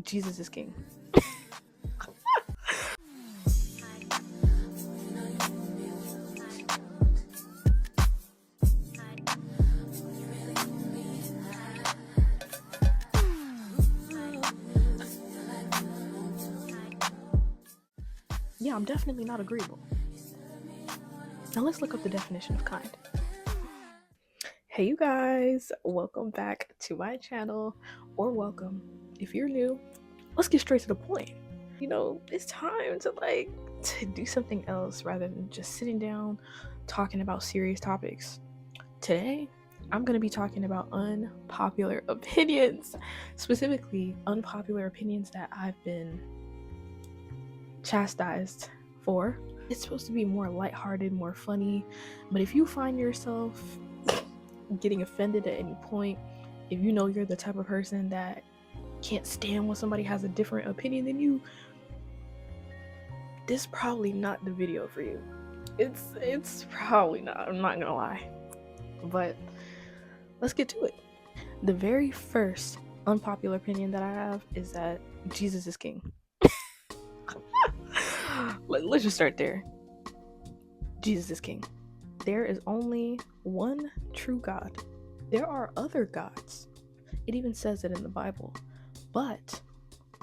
Jesus is king. Yeah, I'm definitely not agreeable. Now let's look up the definition of kind. Hey you guys, welcome back to my channel, or welcome if you're new. Let's get straight to the point. You know, it's time to do something else rather than just sitting down talking about serious topics. Today, I'm going to be talking about unpopular opinions, specifically unpopular opinions that I've been chastised for. It's supposed to be more lighthearted, more funny, but if you find yourself getting offended at any point, if you know you're the type of person that can't stand when somebody has a different opinion than you, this is probably not the video for you. It's probably not, I'm not gonna lie. But let's get to it. The very first unpopular opinion that I have is that Jesus is king. Let's just start there. Jesus is king. There is only one true God. There are other gods. It even says it in the Bible. But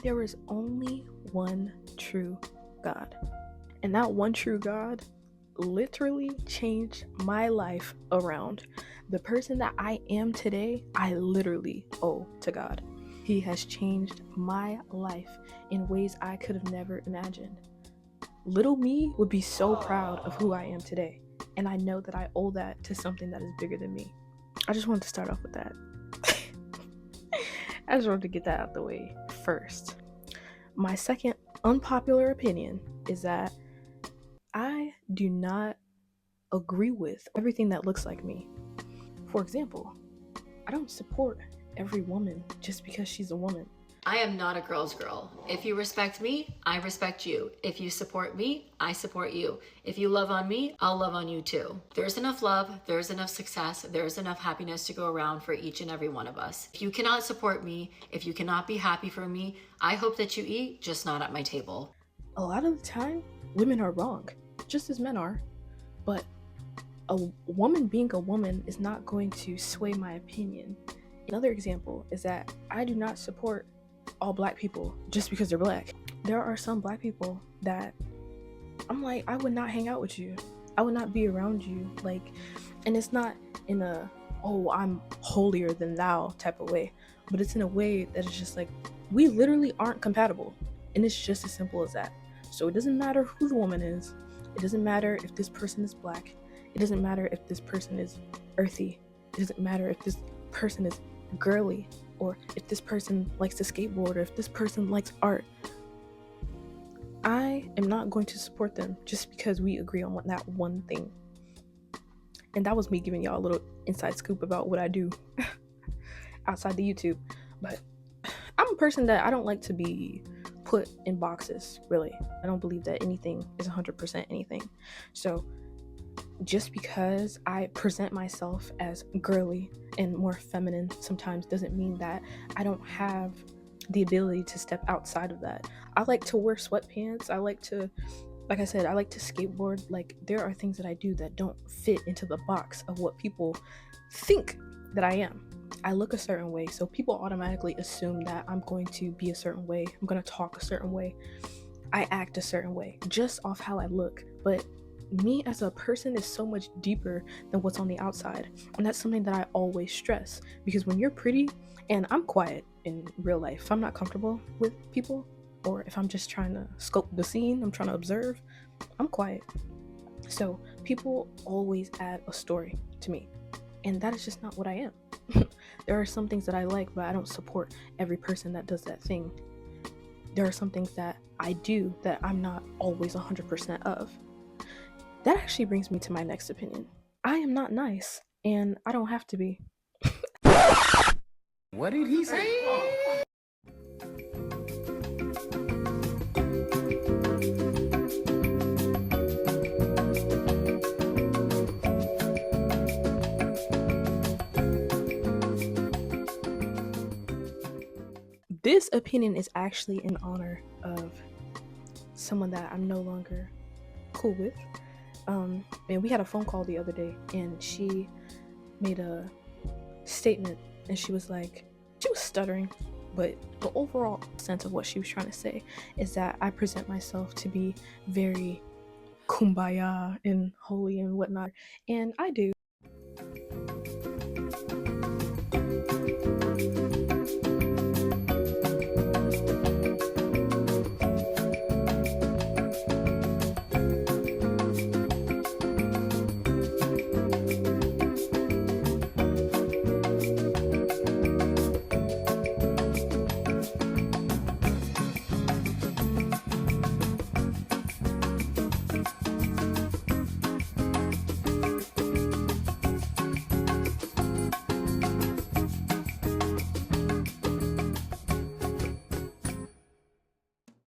there is only one true God. And that one true God literally changed my life around. The person that I am today, I literally owe to God. He has changed my life in ways I could have never imagined. Little me would be so proud of who I am today. And I know that I owe that to something that is bigger than me. I just wanted to start off with that. I just wanted to get that out the way first. My second unpopular opinion is that I do not agree with everything that looks like me. For example, I don't support every woman just because she's a woman. I am not a girl's girl. If you respect me, I respect you. If you support me, I support you. If you love on me, I'll love on you too. There's enough love, there's enough success, there's enough happiness to go around for each and every one of us. If you cannot support me, if you cannot be happy for me, I hope that you eat, just not at my table. A lot of the time, women are wrong, just as men are. But a woman being a woman is not going to sway my opinion. Another example is that I do not support all black people just because they're black. There are some black people that I'm like, I would not hang out with you. I would not be around you. And it's not in a, oh, I'm holier than thou type of way, but it's in a way that is just like, we literally aren't compatible. And it's just as simple as that. So it doesn't matter who the woman is. It doesn't matter if this person is black. It doesn't matter if this person is earthy. It doesn't matter if this person is girly, or if this person likes to skateboard, or if this person likes art. I am not going to support them just because we agree on that one thing. And that was me giving y'all a little inside scoop about what I do outside the YouTube. But I'm a person that I don't like to be put in boxes, really. I don't believe that anything is 100% anything. So just because I present myself as girly and more feminine sometimes doesn't mean that I don't have the ability to step outside of that. I like to wear sweatpants. I like to skateboard. There are things that I do that don't fit into the box of what people think that I am. I look a certain way, so people automatically assume that I'm going to be a certain way. I'm going to talk a certain way. I act a certain way just off how I look. But me as a person is so much deeper than what's on the outside. And that's something that I always stress, because when you're pretty, and I'm quiet in real life, if I'm not comfortable with people, or if I'm just trying to scope the scene, I'm trying to observe, I'm quiet. So people always add a story to me, and that is just not what I am. There are some things that I like, but I don't support every person that does that thing. There are some things that I do that I'm not always 100% of. That actually brings me to my next opinion. I am not nice, and I don't have to be. What did he say? This opinion is actually in honor of someone that I'm no longer cool with. And we had a phone call the other day, and she made a statement, and she was stuttering, but the overall sense of what she was trying to say is that I present myself to be very kumbaya and holy and whatnot, and I do.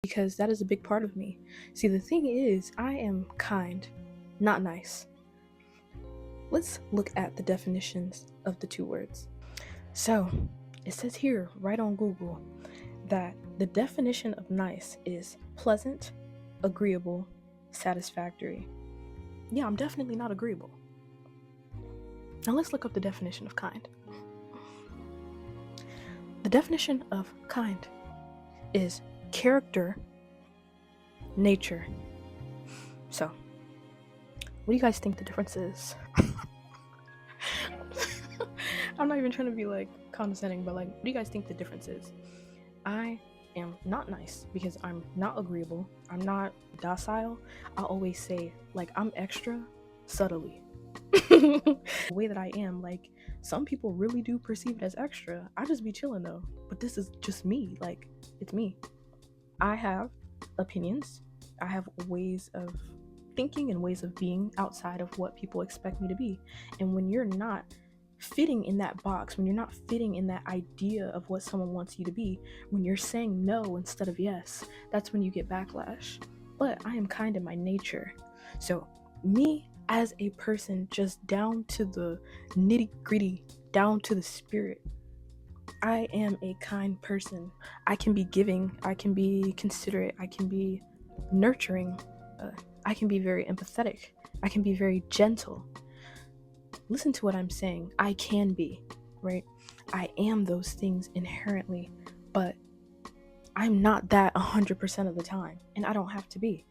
Because that is a big part of me. See, the thing is, I am kind, not nice. Let's look at the definitions of the two words. So, it says here, right on Google, that the definition of nice is pleasant, agreeable, satisfactory. Yeah, I'm definitely not agreeable. Now let's look up the definition of kind. The definition of kind is character, nature. So, what do you guys think the difference is? I'm not even trying to be like condescending, but like, what do you guys think the difference is? I am not nice because I'm not agreeable. I'm not docile. I always say like I'm extra subtly. The way that I am, like some people really do perceive it as extra. I just be chilling though, but this is just me. Like it's me. I have opinions. I have ways of thinking and ways of being outside of what people expect me to be. And when you're not fitting in that box, when you're not fitting in that idea of what someone wants you to be, when you're saying no instead of yes, that's when you get backlash. But I am kind in my nature. So me as a person, just down to the nitty gritty, down to the spirit, I am a kind person. I can be giving, I can be considerate, I can be nurturing, I can be very empathetic, I can be very gentle. Listen to what I'm saying. I can be, right? I am those things inherently, but I'm not that 100% of the time, and I don't have to be.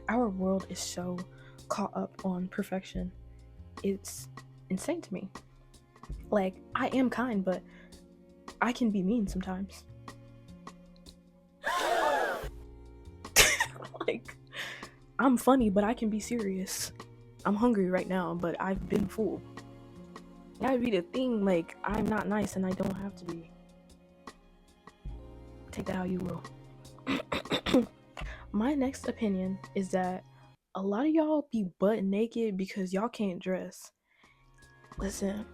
Our world is so caught up on perfection. It's insane to me. Like, I am kind, but I can be mean sometimes. Like, I'm funny, but I can be serious. I'm hungry right now, but I've been full. That would be the thing, like, I'm not nice and I don't have to be. Take that how you will. My next opinion is that a lot of y'all be butt naked because y'all can't dress. Listen,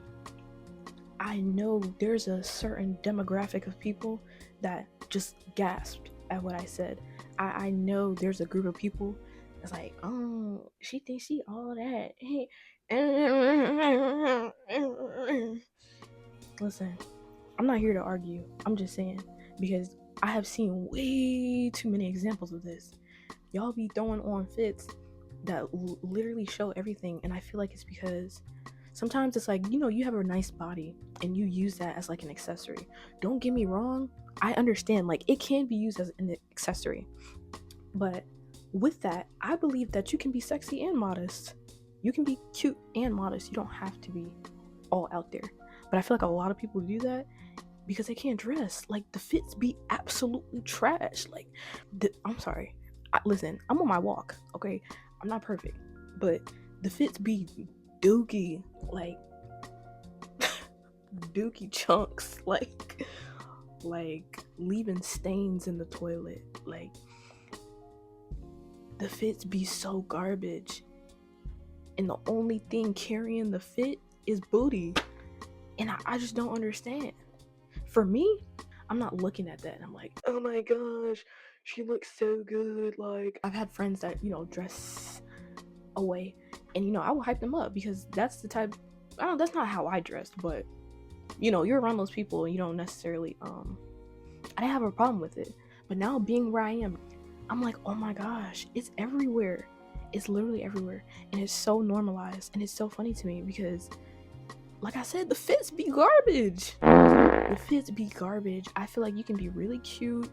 I know there's a certain demographic of people that just gasped at what I said. I know there's a group of people that's like, oh, she thinks she all that. Listen, I'm not here to argue. I'm just saying, because I have seen way too many examples of this. Y'all be throwing on fits that literally show everything, and I feel like it's because sometimes it's like, you have a nice body and you use that as like an accessory. Don't get me wrong, I understand, like it can be used as an accessory, but with that, I believe that you can be sexy and modest. You can be cute and modest. You don't have to be all out there. But I feel like a lot of people do that because they can't dress. Like the fits be absolutely trash. Like, I'm sorry. Listen, I'm on my walk, okay? I'm not perfect, but the fits be dookie, like dookie chunks, like leaving stains in the toilet. Like the fits be so garbage, and the only thing carrying the fit is booty, and I just don't understand. For me, I'm not looking at that and I'm like, oh my gosh, she looks so good. Like, I've had friends that dress away, and I will hype them up because that's the type. That's not how I dressed, but you're around those people and you don't necessarily I didn't have a problem with it. But now being where I am, I'm like, oh my gosh, it's everywhere. It's literally everywhere. And it's so normalized. And it's so funny to me because, like I said, the fits be garbage. The fits be garbage. I feel like you can be really cute.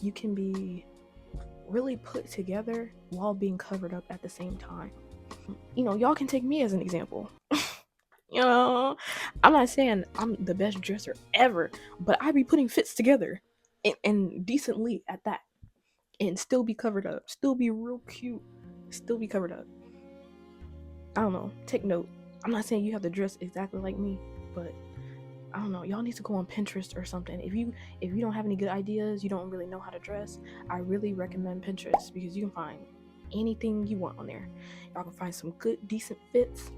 You can be really put together while being covered up at the same time. You know, y'all can take me as an example. You know, I'm not saying I'm the best dresser ever, but I be putting fits together and decently at that, and still be covered up, still be real cute, still be covered up. I don't know. Take note. I'm not saying you have to dress exactly like me, but I don't know. Y'all need to go on Pinterest or something. If you don't have any good ideas, you don't really know how to dress, I really recommend Pinterest because you can find anything you want on there. Y'all can find some good, decent fits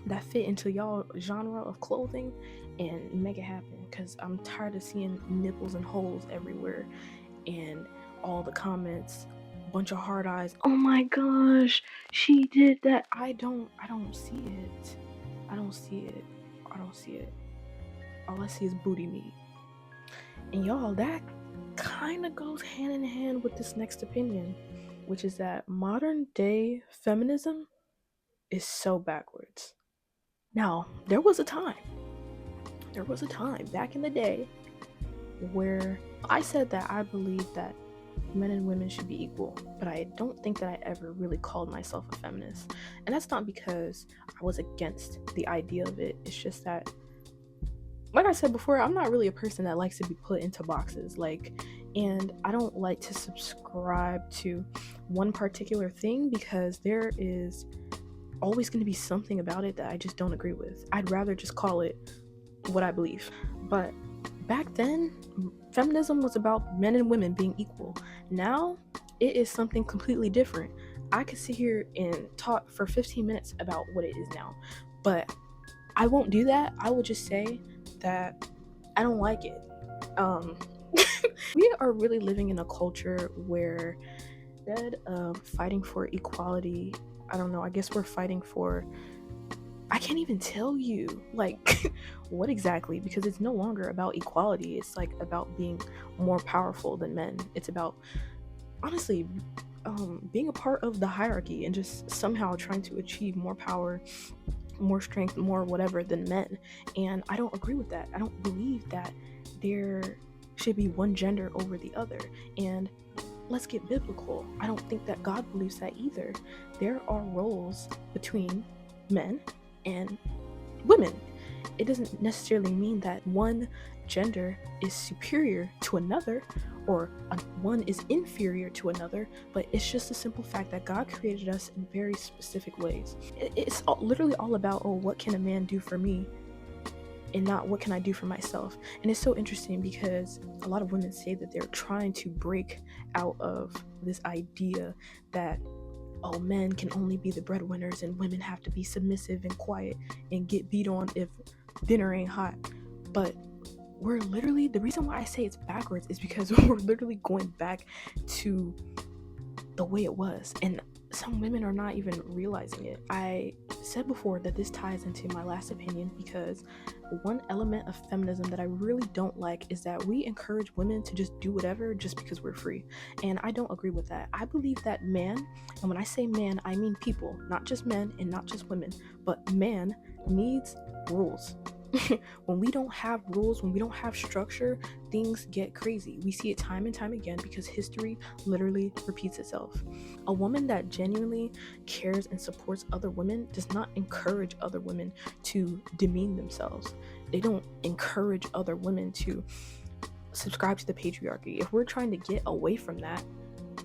that fit into y'all genre of clothing and make it happen. Because I'm tired of seeing nipples and holes everywhere, and all the comments, bunch of hard eyes. Oh my gosh, she did that. I don't see it. I don't see it. I don't see it. All I see is booty meat. And y'all, that kind of goes hand in hand with this next opinion, which is that modern day feminism is so backwards. Now, there was a time back in the day where I said that I believe that men and women should be equal, but I don't think that I ever really called myself a feminist. And that's not because I was against the idea of it. It's just that, like I said before, I'm not really a person that likes to be put into boxes. And I don't like to subscribe to one particular thing because there is always going to be something about it that I just don't agree with. I'd rather just call it what I believe. But back then, feminism was about men and women being equal. Now, it is something completely different. I could sit here and talk for 15 minutes about what it is now, but I won't do that. I will just say that I don't like it. We are really living in a culture where instead of fighting for equality, I don't know, I guess we're fighting for, I can't even tell you like what exactly, because it's no longer about equality. It's like about being more powerful than men. It's about, honestly, being a part of the hierarchy and just somehow trying to achieve more power, more strength, more whatever than men. And I don't agree with that. I don't believe that there should be one gender over the other. And let's get biblical. I don't think that God believes that either. There are roles between men and women. It doesn't necessarily mean that one gender is superior to another or one is inferior to another, but it's just a simple fact that God created us in very specific ways. It's literally all about, oh, what can a man do for me, and not what can I do for myself. And it's so interesting because a lot of women say that they're trying to break out of this idea that, oh, men can only be the breadwinners and women have to be submissive and quiet and get beat on if dinner ain't hot. But we're literally, the reason why I say it's backwards is because we're literally going back to the way it was, and some women are not even realizing it. I said before that this ties into my last opinion because one element of feminism that I really don't like is that we encourage women to just do whatever just because we're free. And I don't agree with that. I believe that man, and when I say man, I mean people, not just men and not just women, but man needs rules. When we don't have rules, when we don't have structure, things get crazy. We see it time and time again because history literally repeats itself. A woman that genuinely cares and supports other women does not encourage other women to demean themselves. They don't encourage other women to subscribe to the patriarchy. If we're trying to get away from that,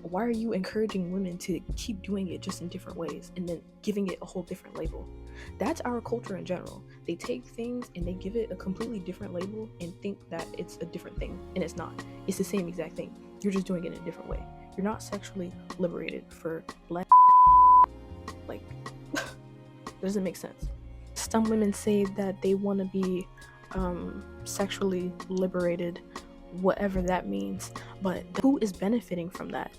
why are you encouraging women to keep doing it just in different ways and then giving it a whole different label? That's our culture in general. They take things and they give it a completely different label and think that it's a different thing, and it's not. It's the same exact thing. You're just doing it in a different way. You're not sexually liberated for black. Like, doesn't make sense. Some women say that they want to be sexually liberated, whatever that means, but who is benefiting from that?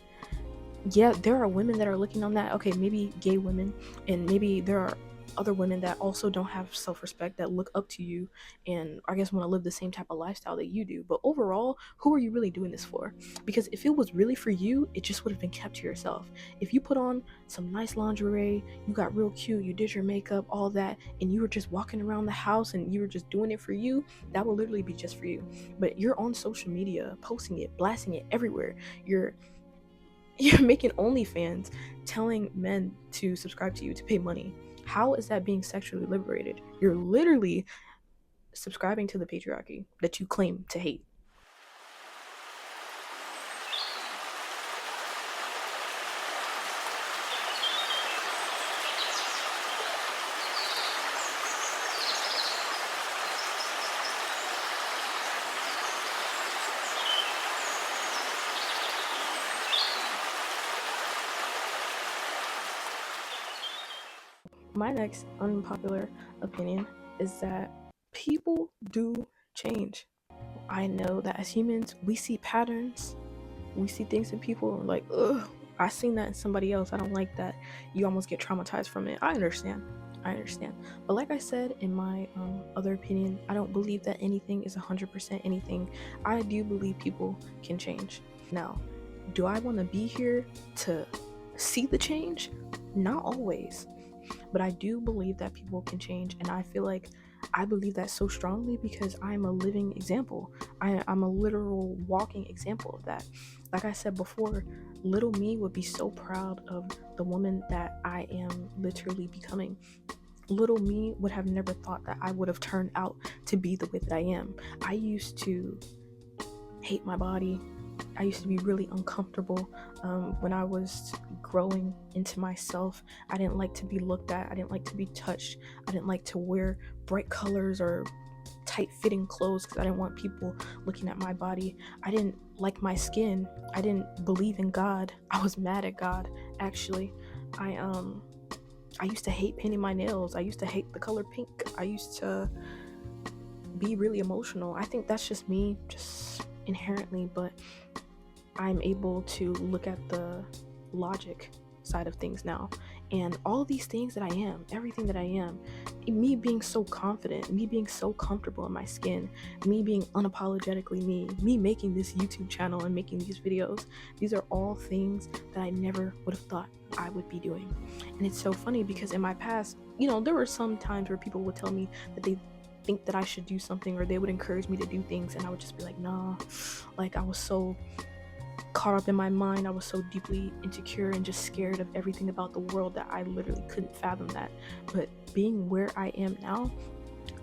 Yeah, there are women that are looking on that, okay, maybe gay women, and maybe there are other women that also don't have self-respect, that look up to you and I guess want to live the same type of lifestyle that you do. But overall, who are you really doing this for? Because if it was really for you, it just would have been kept to yourself. If you put on some nice lingerie, you got real cute, you did your makeup, all that, and you were just walking around the house and you were just doing it for you, that will literally be just for you. But you're on social media posting it, blasting it everywhere. You're making OnlyFans, telling men to subscribe to you, to pay money. How is that being sexually liberated? You're literally subscribing to the patriarchy that you claim to hate. My next unpopular opinion is that people do change. I know that as humans, we see patterns, we see things in people, and like, ugh, I seen that in somebody else. I don't like that. You almost get traumatized from it. I understand. I understand. But like I said in my other opinion, I don't believe that anything is 100% anything. I do believe people can change. Now, do I want to be here to see the change? Not always. But I do believe that people can change, and I feel like I believe that so strongly because I'm a living example. I'm a literal walking example of that. Like I said before, little me would be so proud of the woman that I am literally becoming. Little me would have never thought that I would have turned out to be the way that I am. I used to hate my body. I used to be really uncomfortable when I was growing into myself. I didn't like to be looked at. I didn't like to be touched. I didn't like to wear bright colors or tight fitting clothes because I didn't want people looking at my body. I didn't like my skin. I didn't believe in God. I was mad at God, actually. I used to hate painting my nails. I used to hate the color pink. I used to be really emotional. I think that's just me, just inherently, but I'm able to look at the logic side of things now. And all these things that I am, everything that I am, me being so confident, me being so comfortable in my skin, me being unapologetically me making this YouTube channel and making these videos, these are all things that I never would have thought I would be doing. And it's so funny because in my past, there were some times where people would tell me that they think that I should do something, or they would encourage me to do things, and I would just be like, nah. Like, I was so caught up in my mind, I was so deeply insecure and just scared of everything about the world that I literally couldn't fathom that. But being where I am now,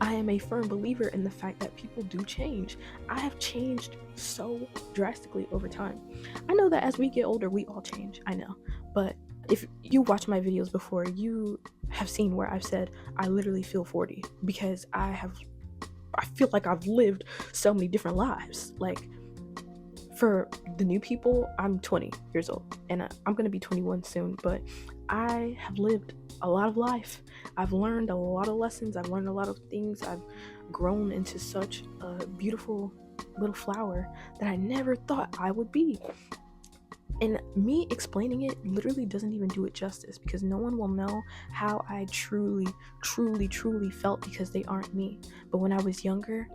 I am a firm believer in the fact that people do change. I have changed so drastically over time. I know that as we get older, we all change, I know. But if you watch my videos before, you have seen where I've said I literally feel 40 because I feel like I've lived so many different lives. Like, for the new people, I'm 20 years old and I'm going to be 21 soon, but I have lived a lot of life. I've learned a lot of lessons. I've learned a lot of things. I've grown into such a beautiful little flower that I never thought I would be. And me explaining it literally doesn't even do it justice because no one will know how I truly, truly, truly felt because they aren't me. But when I was younger,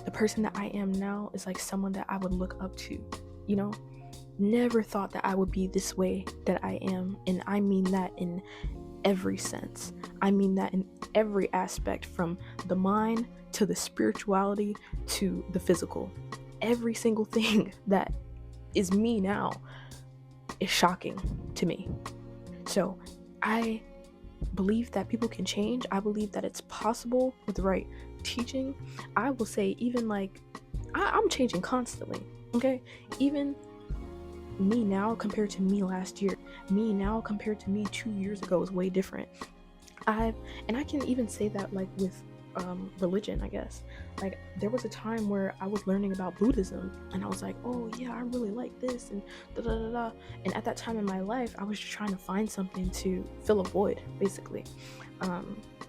the person that I am now is like someone that I would look up to, Never thought that I would be this way that I am. And I mean that in every sense. I mean that in every aspect, from the mind to the spirituality to the physical. Every single thing that is me now is shocking to me. So I believe that people can change. I believe that it's possible with the right teaching. I will say, even like, I'm changing constantly, okay? Even me now compared to me last year, me now compared to me 2 years ago is way different. I can even say that, like, with religion, I guess. Like, there was a time where I was learning about Buddhism and I was like, oh yeah, I really like this and da da da da. And at that time in my life, I was just trying to find something to fill a void, basically.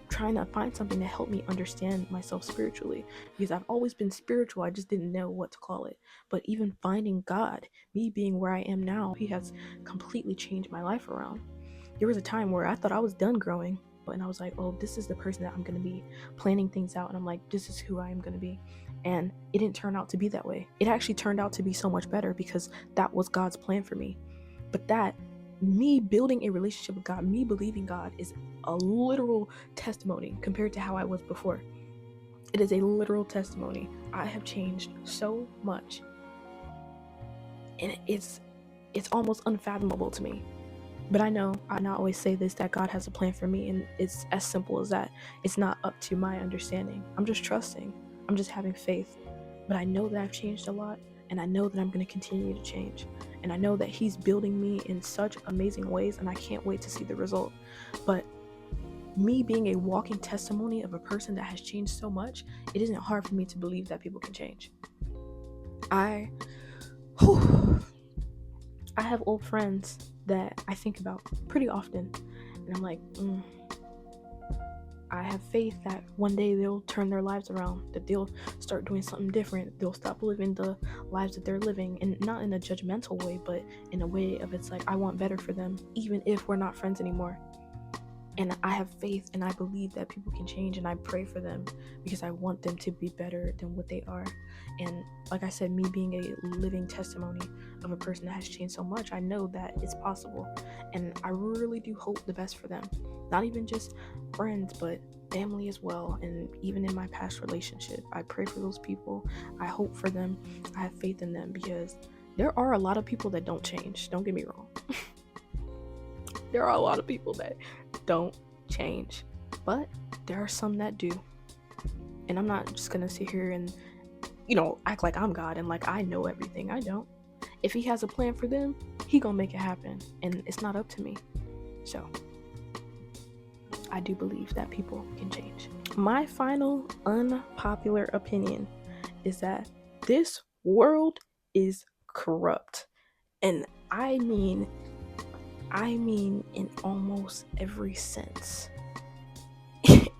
Trying to find something to help me understand myself spiritually, because I've always been spiritual, I just didn't know what to call it. But even finding God, me being where I am now, he has completely changed my life around. There was a time where I thought I was done growing. and I was like, oh, this is the person that I'm going to be, planning things out, and I'm like, this is who I am going to be. And it didn't turn out to be that way. It actually turned out to be so much better because that was God's plan for me. But that, me building a relationship with God, me believing God, is a literal testimony compared to how I was before. It is a literal testimony. I have changed so much, and it's almost unfathomable to me. But I know, I not always say this, that God has a plan for me, and it's as simple as that. It's not up to my understanding. I'm just trusting. I'm just having faith. But I know that I've changed a lot, and I know that I'm going to continue to change. And I know that He's building me in such amazing ways, and I can't wait to see the result. But me being a walking testimony of a person that has changed so much, it isn't hard for me to believe that people can change. I have old friends that I think about pretty often, and I'm like, I have faith that one day they'll turn their lives around, that they'll start doing something different, they'll stop living the lives that they're living, and not in a judgmental way, but in a way of, it's like, I want better for them, even if we're not friends anymore. And I have faith, and I believe that people can change, and I pray for them because I want them to be better than what they are. And like I said, me being a living testimony of a person that has changed so much, I know that it's possible. And I really do hope the best for them. Not even just friends, but family as well. And even in my past relationship, I pray for those people. I hope for them. I have faith in them because there are a lot of people that don't change. Don't get me wrong. There are a lot of people that don't change, but there are some that do. And I'm not just gonna sit here and, act like I'm God and like I know everything. I don't. If He has a plan for them, He gonna make it happen, and it's not up to me. So I do believe that people can change. My final unpopular opinion is that this world is corrupt, and I mean in almost every sense.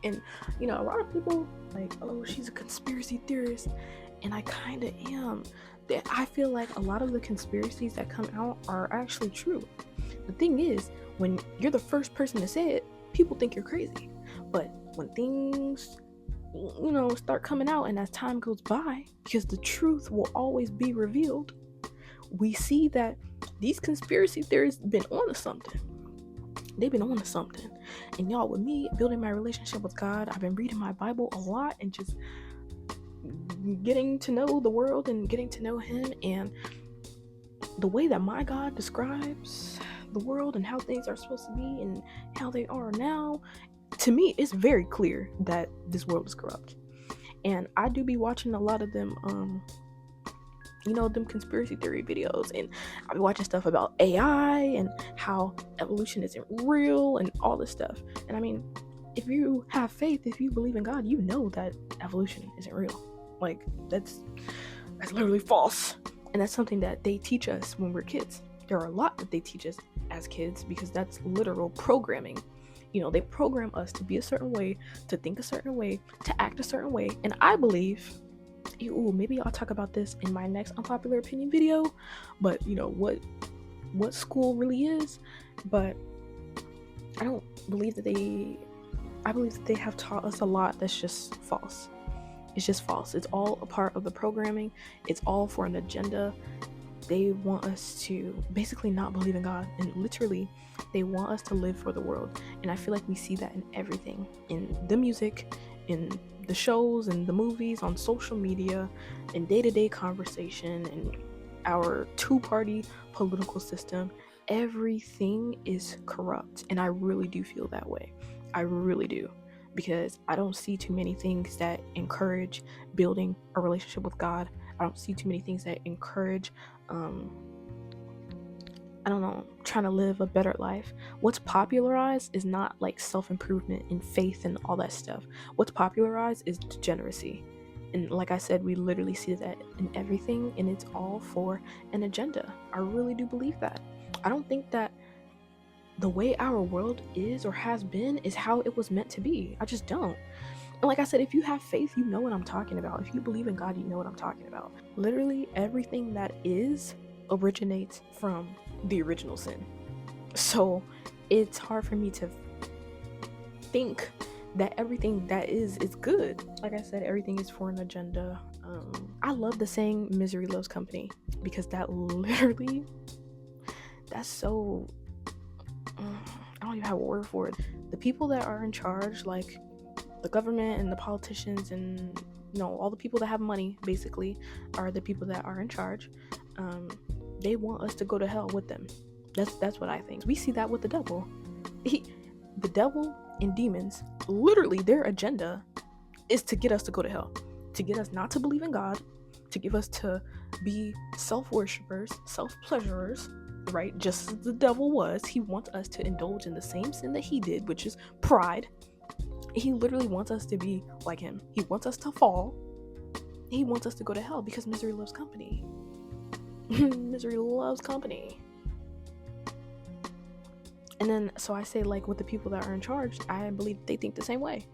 And a lot of people like, oh, she's a conspiracy theorist, and I kind of am. I feel like a lot of the conspiracies that come out are actually true. The thing is, when you're the first person to say it, people think you're crazy. But when things start coming out, and as time goes by, because the truth will always be revealed, we see that these conspiracy theories been on to something. They've been on to something. And y'all, with me building my relationship with God, I've been reading my Bible a lot and just getting to know the world and getting to know Him, and the way that my God describes the world and how things are supposed to be and how they are now, to me, it's very clear that this world is corrupt. And I do be watching a lot of them them conspiracy theory videos, and I've been watching stuff about AI and how evolution isn't real and all this stuff. And I mean, if you have faith, if you believe in God, you know that evolution isn't real. Like, that's literally false. And that's something that they teach us when we're kids. There are a lot that they teach us as kids because that's literal programming. They program us to be a certain way, to think a certain way, to act a certain way. And I believe, maybe I'll talk about this in my next unpopular opinion video, but what school really is. But I don't believe that I believe that they have taught us a lot that's just false. It's just false. It's all a part of the programming. It's all for an agenda. They want us to basically not believe in God, and literally they want us to live for the world. And I feel like we see that in everything, in the music, in the shows and the movies, on social media, in day-to-day conversation, and our two-party political system. Everything is corrupt, and I really do feel that way. I really do, because I don't see too many things that encourage building a relationship with God. I don't see too many things that encourage trying to live a better life. What's popularized is not like self-improvement and faith and all that stuff. What's popularized is degeneracy. And like I said, we literally see that in everything, and it's all for an agenda. I really do believe that. I don't think that the way our world is or has been is how it was meant to be. I just don't. And like I said, if you have faith, you know what I'm talking about. If you believe in God, you know what I'm talking about. Literally everything that is originates from the original sin. So it's hard for me to think that everything that is good. Like I said, everything is for an agenda. I love the saying misery loves company, because that literally, that's so, I don't even have a word for it. The people that are in charge, like the government and the politicians and all the people that have money, basically, are the people that are in charge. They want us to go to hell with them. That's what I think. We see that with the devil. The devil and demons, literally their agenda is to get us to go to hell, to get us not to believe in God, to give us to be self-worshippers, self-pleasurers, right? Just as the devil was. He wants us to indulge in the same sin that he did, which is pride. He literally wants us to be like him. He wants us to fall. He wants us to go to hell, because misery loves company. Misery loves company. And then, so I say, like, with the people that are in charge, I believe they think the same way.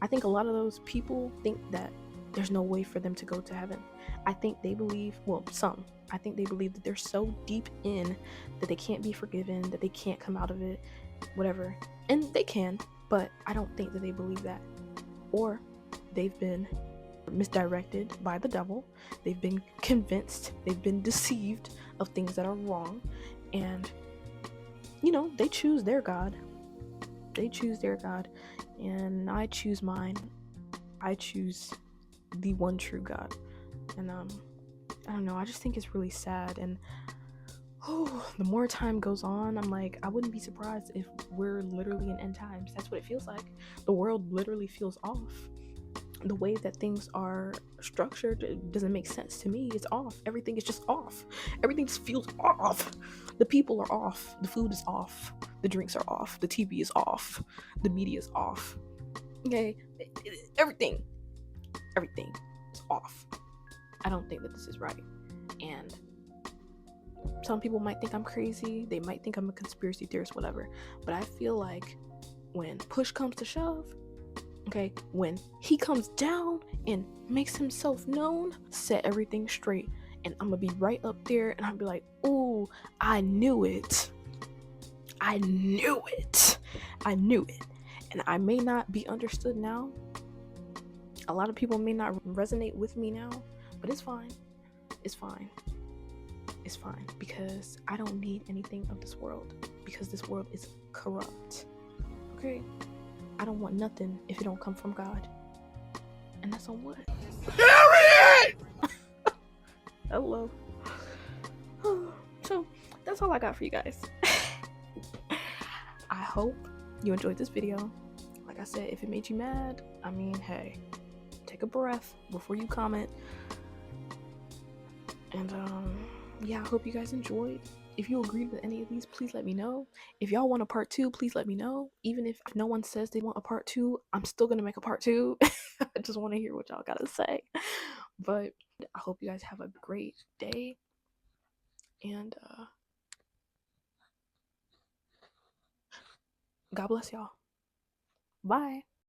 I think a lot of those people think that there's no way for them to go to heaven. I think they believe, well, some, I think they believe that they're so deep in that they can't be forgiven, that they can't come out of it, whatever. And they can, but I don't think that they believe that. Or they've been misdirected by the devil. They've been convinced, they've been deceived of things that are wrong. And, they choose their God. They choose their God. And I choose mine. I choose the one true God. And I don't know, I just think it's really sad. And the more time goes on, I'm like, I wouldn't be surprised if we're literally in end times. That's what it feels like. The world literally feels off. The way that things are structured, it doesn't make sense to me. It's off. Everything is just off. Everything just feels off. The people are off. The food is off. The drinks are off. The TV is off. The media is off. Okay? Everything is off. I don't think that this is right. And some people might think I'm crazy. They might think I'm a conspiracy theorist, whatever. But I feel like when push comes to shove, okay, when he comes down and makes himself known, set everything straight, and I'm gonna be right up there, and I'll be like, ooh, I knew it. And I may not be understood now. A lot of people may not resonate with me now, but it's fine. Because I don't need anything of this world, because this world is corrupt. Okay? I don't want nothing if it don't come from God. And that's on what? Period! Hello. So, that's all I got for you guys. I hope you enjoyed this video. Like I said, if it made you mad, I mean, hey, take a breath before you comment. And, yeah, I hope you guys enjoyed. If you agreed with any of these, please let me know. If y'all want a part 2, please let me know. Even if no one says they want a part 2, I'm still gonna make a part 2. I just want to hear what y'all gotta say. But I hope you guys have a great day. And God bless y'all. Bye.